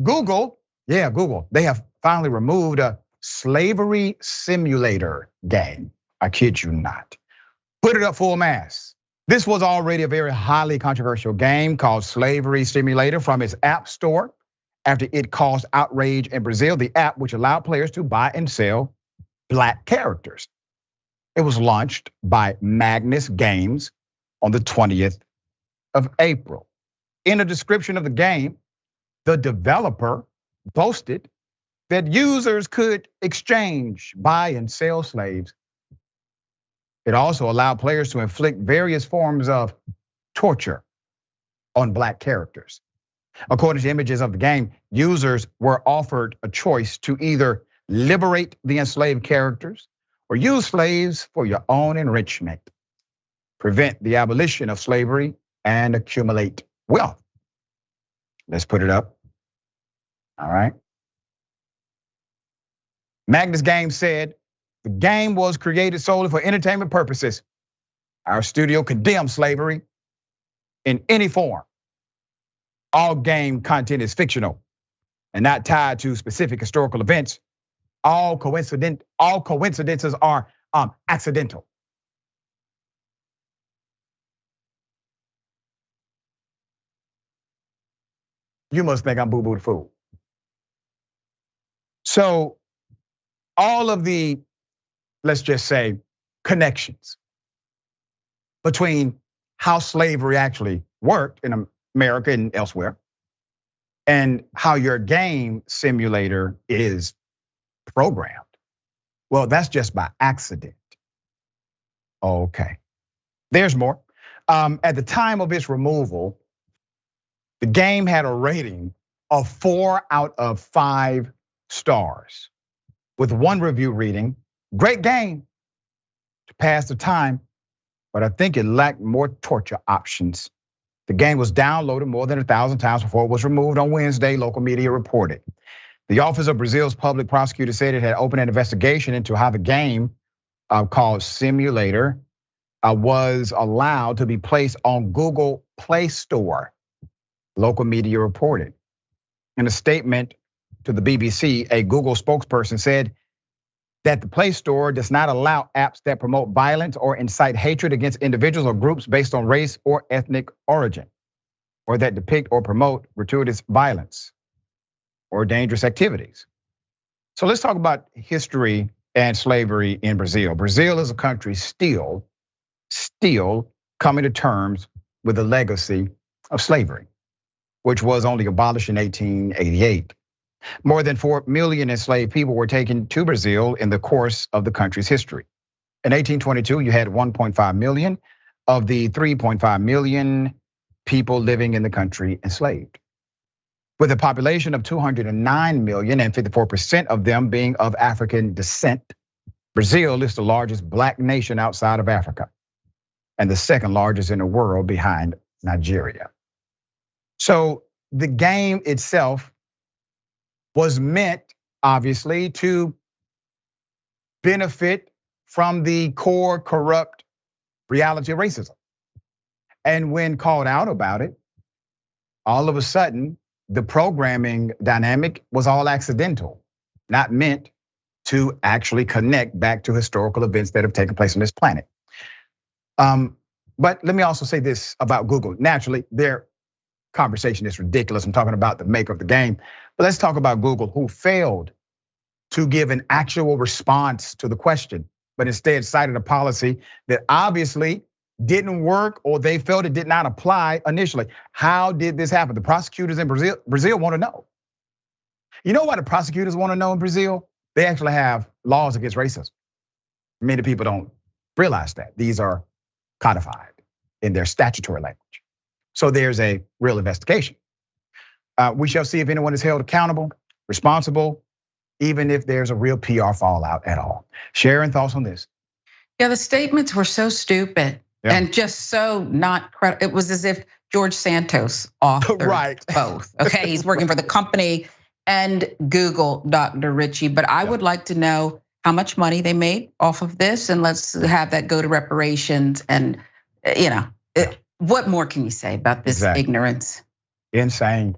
Google, they have finally removed a slavery simulator game. I kid you not. Put it up full mass. This was already a very highly controversial game called Slavery Simulator from its app store after it caused outrage in Brazil, the app which allowed players to buy and sell Black characters. It was launched by Magnus Games on the 20th of April. In a description of the game, the developer boasted that users could exchange, buy, and sell slaves. It also allowed players to inflict various forms of torture on Black characters. According to images of the game, users were offered a choice to either liberate the enslaved characters or use slaves for your own enrichment, prevent the abolition of slavery, and accumulate wealth. Let's put it up. All right. Magnus Games said, the game was created solely for entertainment purposes. Our studio condemns slavery in any form. All game content is fictional and not tied to specific historical events. All coincidences are accidental. You must think I'm boo-boo the fool. So all of the, let's just say, connections between how slavery actually worked in America and elsewhere and how your game simulator is programmed. Well, that's just by accident. Okay, there's more. At the time of its removal, the game had a rating of 4 out of 5 stars, with one review reading, great game to pass the time, but I think it lacked more torture options. The game was downloaded more than 1,000 times before it was removed on Wednesday, local media reported. The Office of Brazil's public prosecutor said it had opened an investigation into how the game called Simulator was allowed to be placed on Google Play Store, local media reported. In a statement to the BBC, a Google spokesperson said that the Play Store does not allow apps that promote violence or incite hatred against individuals or groups based on race or ethnic origin, or that depict or promote gratuitous violence or dangerous activities. So let's talk about history and slavery in Brazil. Brazil is a country still coming to terms with the legacy of slavery, which was only abolished in 1888. More than 4 million enslaved people were taken to Brazil in the course of the country's history. In 1822, you had 1.5 million of the 3.5 million people living in the country enslaved. With a population of 209 million and 54% of them being of African descent, Brazil is the largest Black nation outside of Africa and the second largest in the world behind Nigeria. So the game itself was meant, obviously, to benefit from the core corrupt reality of racism. And when called out about it, all of a sudden, the programming dynamic was all accidental, not meant to actually connect back to historical events that have taken place on this planet. But let me also say this about Google. Naturally, their conversation is ridiculous. I'm talking about the maker of the game. But let's talk about Google, who failed to give an actual response to the question, but instead cited a policy that obviously didn't work or they felt it did not apply initially. How did this happen? The prosecutors in Brazil want to know. You know why the prosecutors want to know in Brazil? They actually have laws against racism. Many people don't realize that. These are codified in their statutory language. So there's a real investigation. We shall see if anyone is held accountable, responsible, even if there's a real PR fallout at all. Sharon, thoughts on this? Yeah, the statements were so stupid and just so not credible. It was as if George Santos authored both. Okay, he's working for the company and Google, Dr. Richey. But I would like to know how much money they made off of this, and let's have that go to reparations. And what more can you say about this ignorance? Insane.